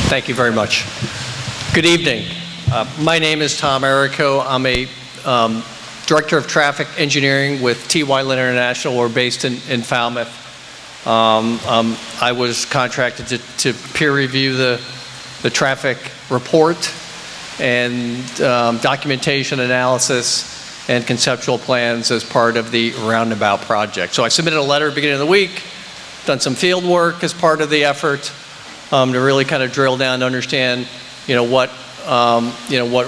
Thank you very much. Good evening. My name is Tom Errico. I'm a Director of Traffic Engineering with T.Y. Lin International. We're based in Falmouth. I was contracted to peer review the traffic report and documentation analysis and conceptual plans as part of the Roundabout project. So I submitted a letter at the beginning of the week, done some field work as part of the effort to really kind of drill down to understand, what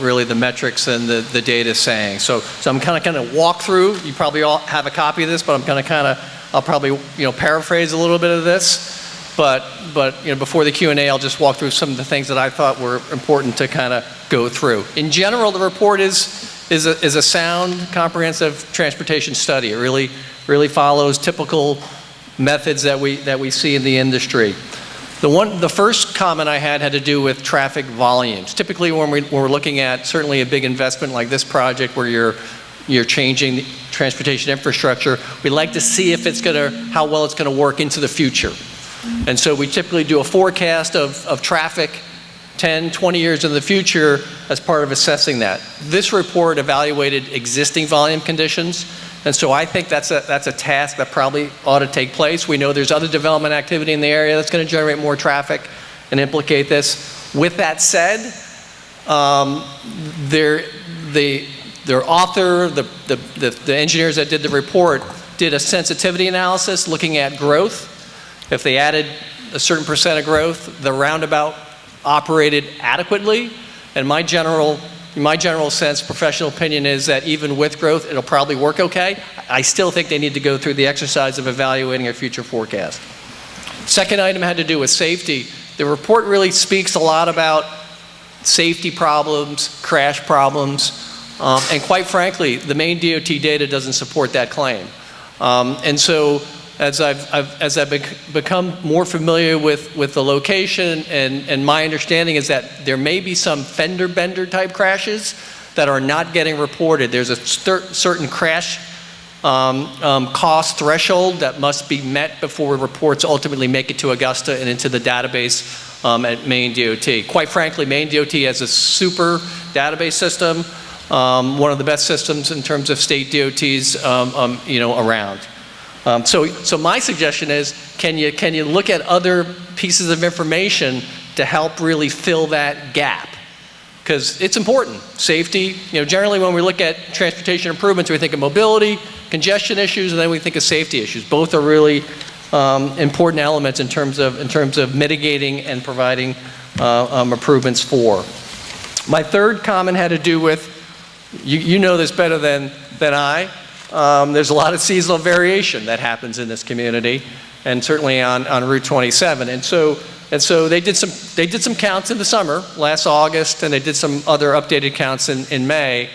really the metrics and the data is saying. So I'm kind of walk through. You probably all have a copy of this, but I'm going to I'll probably paraphrase a little bit of this. But before the Q&A, I'll just walk through some of the things that I thought were important to kind of go through. In general, the report is a sound, comprehensive transportation study. It really follows typical methods that we see in the industry. The first comment I had to do with traffic volumes. Typically, when we're looking at certainly a big investment like this project, where you're changing transportation infrastructure, we like to see if how well it's going to work into the future. And so we typically do a forecast of traffic 10, 20 years in the future as part of assessing that. This report evaluated existing volume conditions, and so I think that's a task that probably ought to take place. We know there's other development activity in the area that's going to generate more traffic and implicate this. With that said, their author, the engineers that did the report, did a sensitivity analysis looking at growth. If they added a certain percent of growth, the Roundabout operated adequately. And my general sense, professional opinion, is that even with growth, it'll probably work okay. I still think they need to go through the exercise of evaluating a future forecast. Second item had to do with safety. The report really speaks a lot about safety problems, crash problems, and quite frankly, the main DOT data doesn't support that claim. And so as I've become more familiar with the location, and my understanding is that there may be some fender bender type crashes that are not getting reported. There's a certain crash cost threshold that must be met before reports ultimately make it to Augusta and into the database at Maine DOT. Quite frankly, Maine DOT has a super database system, one of the best systems in terms of state DOTs around. So my suggestion is, can you look at other pieces of information to help really fill that gap? Because it's important. Safety, generally when we look at transportation improvements, we think of mobility, congestion issues, and then we think of safety issues. Both are really important elements in terms of mitigating and providing improvements for. My third comment had to do with, you know this better than I. There's a lot of seasonal variation that happens in this community, and certainly on Route 27. And so they did some counts in the summer, last August, and they did some other updated counts in May.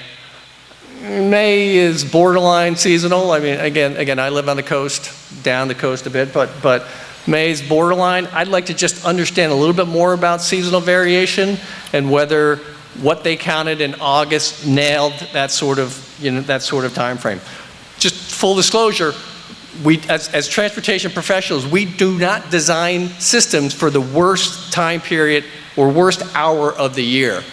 May is borderline seasonal. I mean, again, I live on the coast, down the coast a bit, but May is borderline. I'd like to just understand a little bit more about seasonal variation and whether what they counted in August nailed that sort of time frame. Just full disclosure, as transportation professionals, we do not design systems for the worst time period or worst hour of the year.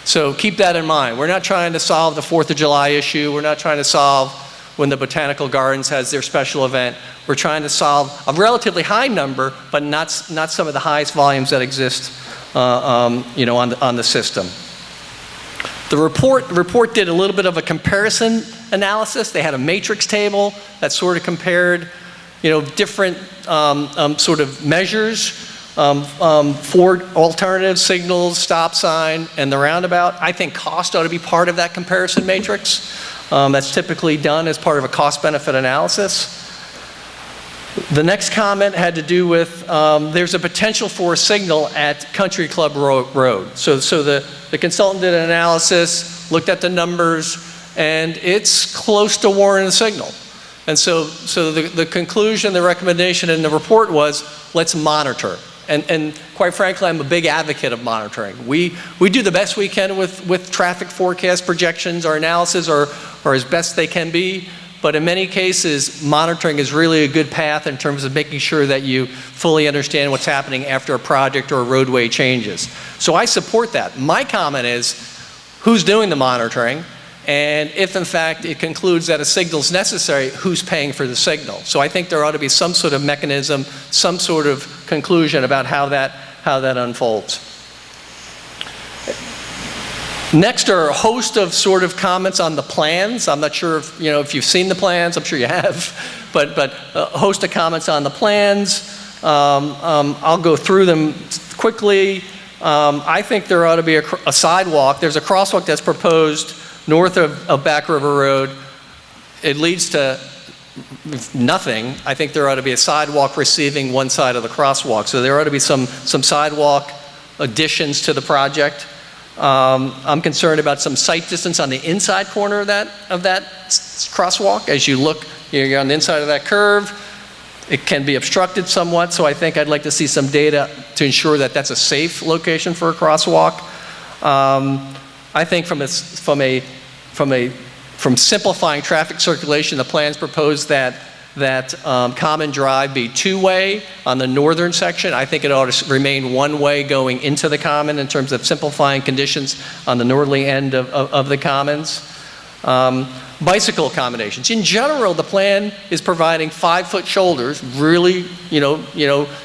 So keep that in mind. We're not trying to solve the 4th of July issue. We're not trying to solve when the Botanical Gardens has their special event. We're trying to solve a relatively high number, but not some of the highest volumes that exist on the system. The report did a little bit of a comparison analysis. They had a matrix table that sort of compared, different sort of measures for alternative signals, stop sign, and the roundabout. I think cost ought to be part of that comparison matrix. That's typically done as part of a cost-benefit analysis. The next comment had to do with there's a potential for a signal at Country Club Road. So the consultant did an analysis, looked at the numbers, and it's close to warranting a signal. And so the conclusion, the recommendation in the report was, let's monitor. And quite frankly, I'm a big advocate of monitoring. We do the best we can with traffic forecast projections. Our analysis are as best they can be. but in many cases, monitoring is really a good path in terms of making sure that you fully understand what's happening after a project or a roadway changes. So I support that. My comment is, who's doing the monitoring? And if in fact it concludes that a signal is necessary, who's paying for the signal? So I think there ought to be some sort of mechanism, some sort of conclusion about how that unfolds. Next are a host of sort of comments on the plans. I'm not sure if you've seen the plans. I'm sure you have, but a host of comments on the plans. I'll go through them quickly. I think there ought to be a sidewalk. There's a crosswalk that's proposed north of Back River Road. It leads to nothing. I think there ought to be a sidewalk receiving one side of the crosswalk. So there ought to be some sidewalk additions to the project. I'm concerned about some sight distance on the inside corner of that crosswalk. As you look, you're on the inside of that curve. It can be obstructed somewhat, so I think I'd like to see some data to ensure that that's a safe location for a crosswalk. I think from simplifying traffic circulation, the plans propose that Common Drive be two-way on the northern section. I think it ought to remain one-way going into the Common in terms of simplifying conditions on the northerly end of the Commons. Bicycle accommodations. In general, the plan is providing 5-foot shoulders, really,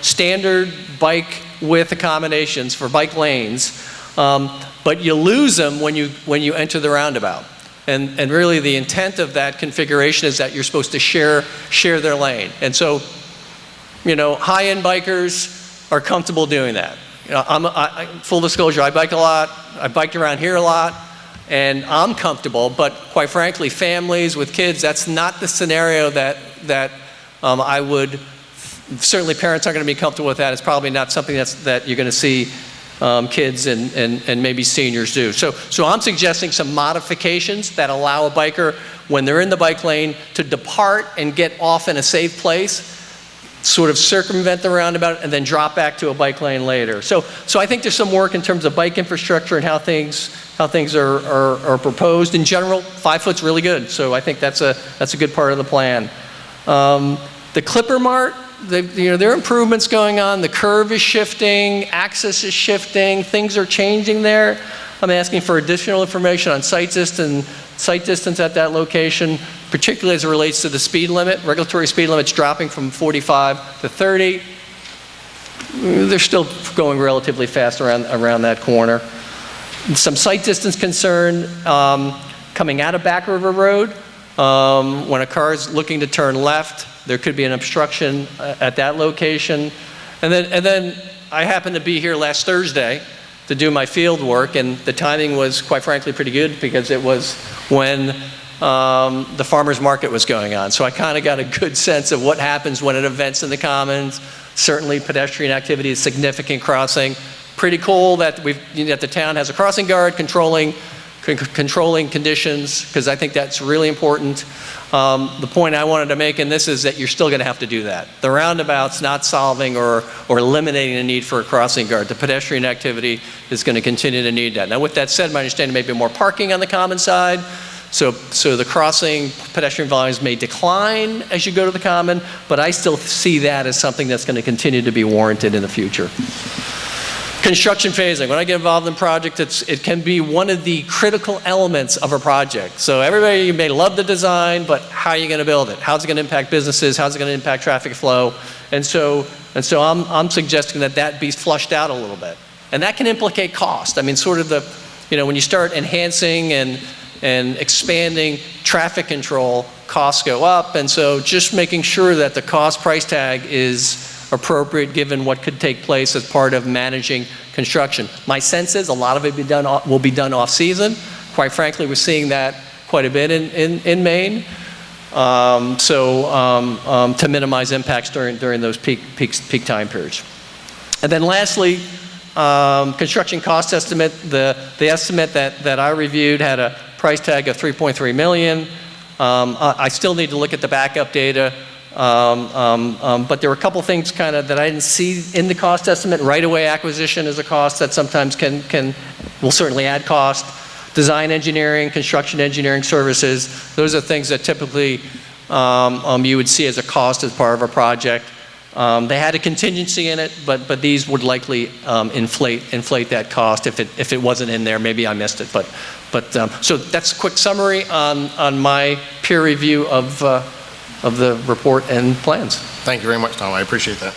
standard bike width accommodations for bike lanes, but you lose them when you enter the roundabout. And really the intent of that configuration is that you're supposed to share their lane. And so, high-end bikers are comfortable doing that. Full disclosure, I bike a lot. I biked around here a lot, and I'm comfortable. But quite frankly, families with kids, that's not the scenario that I would. Certainly, parents aren't going to be comfortable with that. It's probably not something that you're going to see kids and maybe seniors do. So I'm suggesting some modifications that allow a biker, when they're in the bike lane, to depart and get off in a safe place, sort of circumvent the roundabout, and then drop back to a bike lane later. So I think there's some work in terms of bike infrastructure and how things are proposed. In general, 5 foot's really good. So I think that's a good part of the plan. The Clipper Mart. There are improvements going on. The curve is shifting, access is shifting, things are changing there. I'm asking for additional information on sight distance at that location, particularly as it relates to the speed limit. Regulatory speed limit's dropping from 45 to 30. They're still going relatively fast around that corner. Some sight distance concern coming out of Back River Road. When a car is looking to turn left, there could be an obstruction at that location. And then I happened to be here last Thursday to do my field work, and the timing was, quite frankly, pretty good because it was when the farmer's market was going on. So I kind of got a good sense of what happens when an event's in the Commons. Certainly pedestrian activity is significant crossing. Pretty cool that the town has a crossing guard controlling conditions, because I think that's really important. The point I wanted to make in this is that you're still going to have to do that. The roundabout's not solving or eliminating the need for a crossing guard. The pedestrian activity is going to continue to need that. Now, with that said, my understanding may be more parking on the common side. So the crossing pedestrian volumes may decline as you go to the common, but I still see that as something that's going to continue to be warranted in the future. Construction phasing. When I get involved in projects, it can be one of the critical elements of a project. So everybody may love the design, but how are you going to build it? How's it going to impact businesses? How's it going to impact traffic flow? And so I'm suggesting that be flushed out a little bit. And that can implicate cost. I mean, sort of when you start enhancing and expanding traffic control, costs go up. And so just making sure that the cost price tag is appropriate given what could take place as part of managing construction. My sense is a lot of it will be done off-season. Quite frankly, we're seeing that quite a bit in Maine. To minimize impacts during those peak time periods. And then lastly, construction cost estimate. The estimate that I reviewed had a price tag of $3.3 million. I still need to look at the backup data. But there were a couple things kind of that I didn't see in the cost estimate. Right-of-way acquisition is a cost that sometimes will certainly add cost. design engineering, construction engineering services. Those are things that typically you would see as a cost as part of a project. They had a contingency in it, but these would likely inflate that cost if it wasn't in there. Maybe I missed it, so that's a quick summary on my peer review of the report and plans. Thank you very much, Tom. I appreciate that.